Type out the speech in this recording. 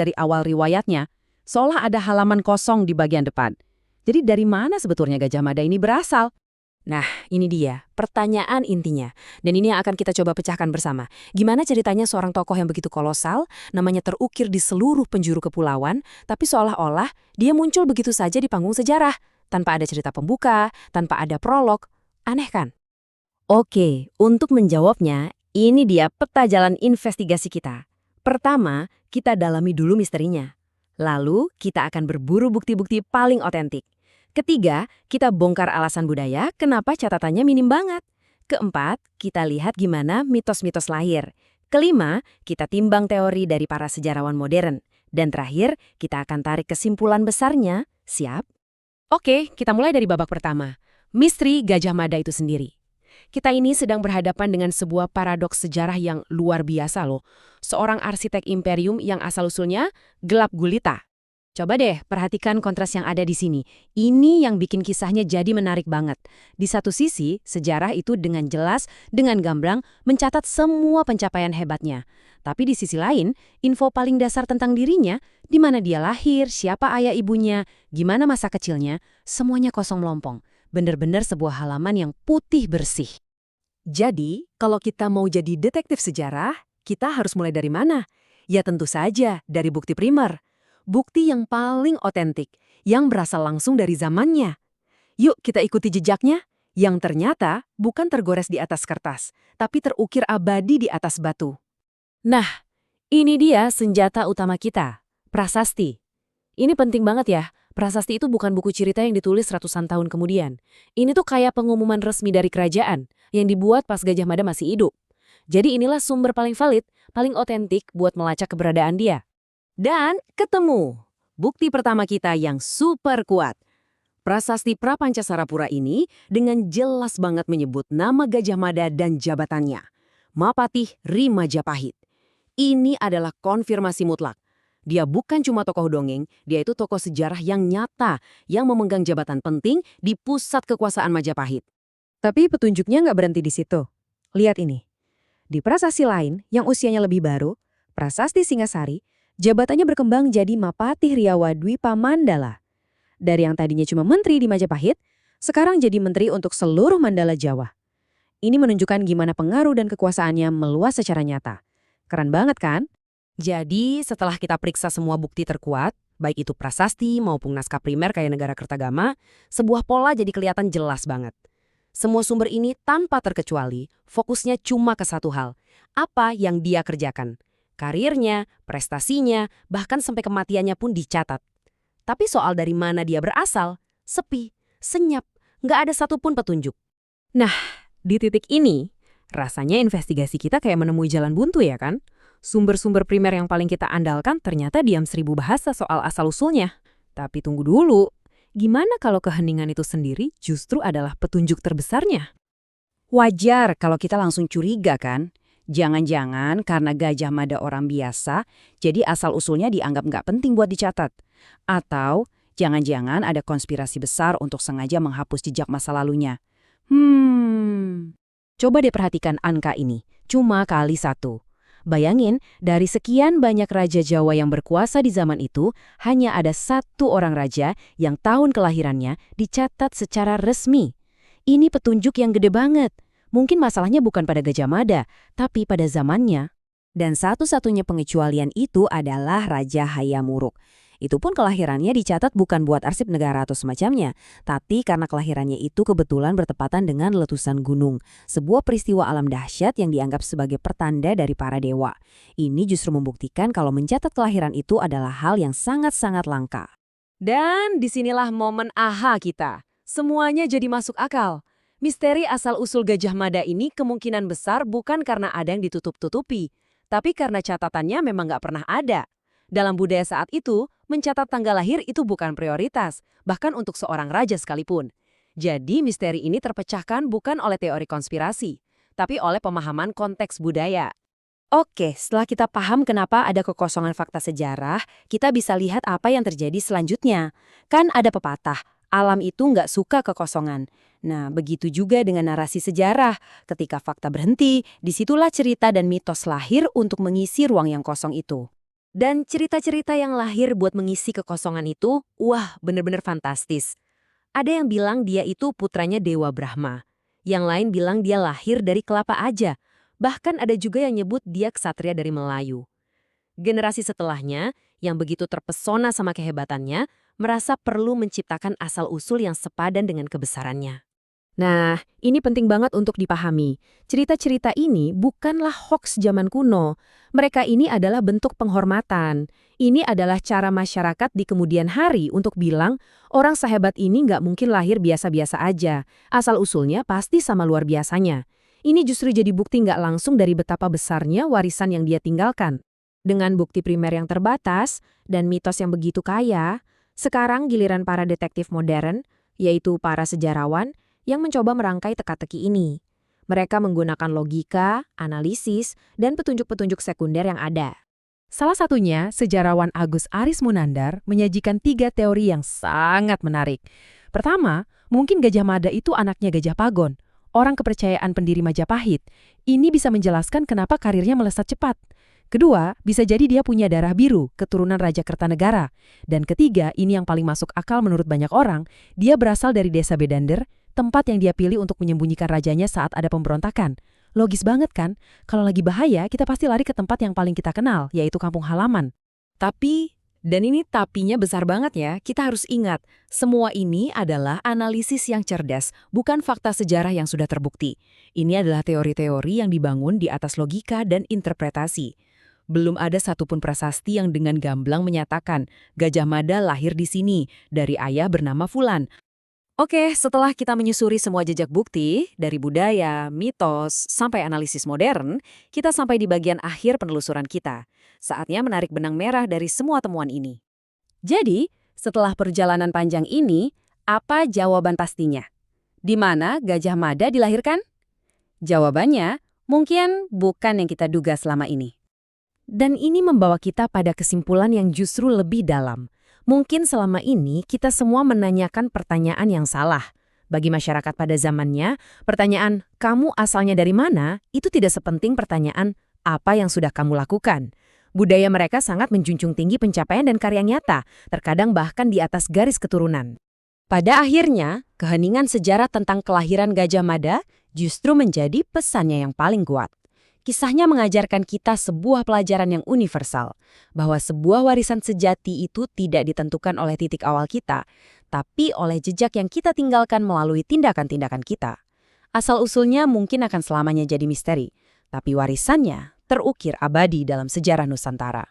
dari awal riwayatnya, seolah ada halaman kosong di bagian depan. Jadi dari mana sebetulnya Gajah Mada ini berasal? Nah, ini dia, pertanyaan intinya. Dan ini yang akan kita coba pecahkan bersama. Gimana ceritanya seorang tokoh yang begitu kolosal, namanya terukir di seluruh penjuru kepulauan, tapi seolah-olah dia muncul begitu saja di panggung sejarah, tanpa ada cerita pembuka, tanpa ada prolog. Aneh kan? Oke, untuk menjawabnya, ini dia peta jalan investigasi kita. Pertama, kita dalami dulu misterinya. Lalu, kita akan berburu bukti-bukti paling otentik. Ketiga, kita bongkar alasan budaya kenapa catatannya minim banget. Keempat, kita lihat gimana mitos-mitos lahir. Kelima, kita timbang teori dari para sejarawan modern. Dan terakhir, kita akan tarik kesimpulan besarnya. Siap? Oke, kita mulai dari babak pertama. Misteri Gajah Mada itu sendiri. Kita ini sedang berhadapan dengan sebuah paradoks sejarah yang luar biasa loh. Seorang arsitek imperium yang asal-usulnya gelap gulita. Coba deh perhatikan kontras yang ada di sini. Ini yang bikin kisahnya jadi menarik banget. Di satu sisi, sejarah itu dengan jelas, dengan gamblang, mencatat semua pencapaian hebatnya. Tapi di sisi lain, info paling dasar tentang dirinya, di mana dia lahir, siapa ayah ibunya, gimana masa kecilnya, semuanya kosong melompong. Bener-bener sebuah halaman yang putih bersih. Jadi, kalau kita mau jadi detektif sejarah, kita harus mulai dari mana? Ya tentu saja dari bukti primer. Bukti yang paling otentik, yang berasal langsung dari zamannya. Yuk kita ikuti jejaknya, yang ternyata bukan tergores di atas kertas, tapi terukir abadi di atas batu. Nah, ini dia senjata utama kita, prasasti. Ini penting banget ya, prasasti itu bukan buku cerita yang ditulis ratusan tahun kemudian. Ini tuh kayak pengumuman resmi dari kerajaan, yang dibuat pas Gajah Mada masih hidup. Jadi inilah sumber paling valid, paling otentik buat melacak keberadaan dia. Dan ketemu. Bukti pertama kita yang super kuat. Prasasti Prapancasarapura ini dengan jelas banget menyebut nama Gajah Mada dan jabatannya. Mapatih Ri Majapahit. Ini adalah konfirmasi mutlak. Dia bukan cuma tokoh dongeng, dia itu tokoh sejarah yang nyata, yang memegang jabatan penting di pusat kekuasaan Majapahit. Tapi petunjuknya nggak berhenti di situ. Lihat ini. Di prasasti lain yang usianya lebih baru, Prasasti Singasari, jabatannya berkembang jadi Mapatih Riawa Dwipa Mandala. Dari yang tadinya cuma menteri di Majapahit, sekarang jadi menteri untuk seluruh Mandala Jawa. Ini menunjukkan gimana pengaruh dan kekuasaannya meluas secara nyata. Keren banget kan? Jadi, setelah kita periksa semua bukti terkuat, baik itu prasasti maupun naskah primer kayak Negara Kertagama, sebuah pola jadi kelihatan jelas banget. Semua sumber ini tanpa terkecuali, fokusnya cuma ke satu hal. Apa yang dia kerjakan. Karirnya, prestasinya, bahkan sampai kematiannya pun dicatat. Tapi soal dari mana dia berasal, sepi, senyap, nggak ada satupun petunjuk. Nah, di titik ini, rasanya investigasi kita kayak menemui jalan buntu ya kan? Sumber-sumber primer yang paling kita andalkan ternyata diam 1000 bahasa soal asal-usulnya. Tapi tunggu dulu, gimana kalau keheningan itu sendiri justru adalah petunjuk terbesarnya? Wajar kalau kita langsung curiga kan? Jangan-jangan karena Gajah Mada orang biasa, jadi asal-usulnya dianggap nggak penting buat dicatat. Atau jangan-jangan ada konspirasi besar untuk sengaja menghapus jejak masa lalunya. Coba deh perhatikan angka ini, cuma kali 1. Bayangin, dari sekian banyak raja Jawa yang berkuasa di zaman itu, hanya ada 1 orang raja yang tahun kelahirannya dicatat secara resmi. Ini petunjuk yang gede banget. Mungkin masalahnya bukan pada Gajah Mada, tapi pada zamannya. Dan satu-satunya pengecualian itu adalah Raja Hayam Wuruk. Itu pun kelahirannya dicatat bukan buat arsip negara atau semacamnya, tapi karena kelahirannya itu kebetulan bertepatan dengan letusan gunung, sebuah peristiwa alam dahsyat yang dianggap sebagai pertanda dari para dewa. Ini justru membuktikan kalau mencatat kelahiran itu adalah hal yang sangat-sangat langka. Dan disinilah momen aha kita. Semuanya jadi masuk akal. Misteri asal-usul Gajah Mada ini kemungkinan besar bukan karena ada yang ditutup-tutupi, tapi karena catatannya memang nggak pernah ada. Dalam budaya saat itu, mencatat tanggal lahir itu bukan prioritas, bahkan untuk seorang raja sekalipun. Jadi misteri ini terpecahkan bukan oleh teori konspirasi, tapi oleh pemahaman konteks budaya. Oke, setelah kita paham kenapa ada kekosongan fakta sejarah, kita bisa lihat apa yang terjadi selanjutnya. Kan ada pepatah, alam itu nggak suka kekosongan. Nah, begitu juga dengan narasi sejarah. Ketika fakta berhenti, disitulah cerita dan mitos lahir untuk mengisi ruang yang kosong itu. Dan cerita-cerita yang lahir buat mengisi kekosongan itu, wah bener-bener fantastis. Ada yang bilang dia itu putranya Dewa Brahma. Yang lain bilang dia lahir dari kelapa aja. Bahkan ada juga yang nyebut dia ksatria dari Melayu. Generasi setelahnya, yang begitu terpesona sama kehebatannya, merasa perlu menciptakan asal-usul yang sepadan dengan kebesarannya. Nah, ini penting banget untuk dipahami. Cerita-cerita ini bukanlah hoaks zaman kuno. Mereka ini adalah bentuk penghormatan. Ini adalah cara masyarakat di kemudian hari untuk bilang, orang sehebat ini nggak mungkin lahir biasa-biasa aja. Asal-usulnya pasti sama luar biasanya. Ini justru jadi bukti nggak langsung dari betapa besarnya warisan yang dia tinggalkan. Dengan bukti primer yang terbatas dan mitos yang begitu kaya, sekarang giliran para detektif modern, yaitu para sejarawan, yang mencoba merangkai teka-teki ini. Mereka menggunakan logika, analisis, dan petunjuk-petunjuk sekunder yang ada. Salah satunya, sejarawan Agus Arismunandar menyajikan 3 teori yang sangat menarik. Pertama, mungkin Gajah Mada itu anaknya Gajah Pagon, orang kepercayaan pendiri Majapahit. Ini bisa menjelaskan kenapa karirnya melesat cepat. Kedua, bisa jadi dia punya darah biru, keturunan Raja Kertanegara. Dan ketiga, ini yang paling masuk akal menurut banyak orang, dia berasal dari desa Bedander, tempat yang dia pilih untuk menyembunyikan rajanya saat ada pemberontakan. Logis banget kan? Kalau lagi bahaya, kita pasti lari ke tempat yang paling kita kenal, yaitu kampung halaman. Tapi, dan ini tapinya besar banget ya, kita harus ingat, semua ini adalah analisis yang cerdas, bukan fakta sejarah yang sudah terbukti. Ini adalah teori-teori yang dibangun di atas logika dan interpretasi. Belum ada satupun prasasti yang dengan gamblang menyatakan Gajah Mada lahir di sini, dari ayah bernama Fulan. Oke, setelah kita menyusuri semua jejak bukti, dari budaya, mitos, sampai analisis modern, kita sampai di bagian akhir penelusuran kita. Saatnya menarik benang merah dari semua temuan ini. Jadi, setelah perjalanan panjang ini, apa jawaban pastinya? Di mana Gajah Mada dilahirkan? Jawabannya, mungkin bukan yang kita duga selama ini. Dan ini membawa kita pada kesimpulan yang justru lebih dalam. Mungkin selama ini kita semua menanyakan pertanyaan yang salah. Bagi masyarakat pada zamannya, pertanyaan "kamu asalnya dari mana?" itu tidak sepenting pertanyaan "apa yang sudah kamu lakukan?" Budaya mereka sangat menjunjung tinggi pencapaian dan karya nyata, terkadang bahkan di atas garis keturunan. Pada akhirnya, keheningan sejarah tentang kelahiran Gajah Mada justru menjadi pesannya yang paling kuat. Kisahnya mengajarkan kita sebuah pelajaran yang universal, bahwa sebuah warisan sejati itu tidak ditentukan oleh titik awal kita, tapi oleh jejak yang kita tinggalkan melalui tindakan-tindakan kita. Asal-usulnya mungkin akan selamanya jadi misteri, tapi warisannya terukir abadi dalam sejarah Nusantara.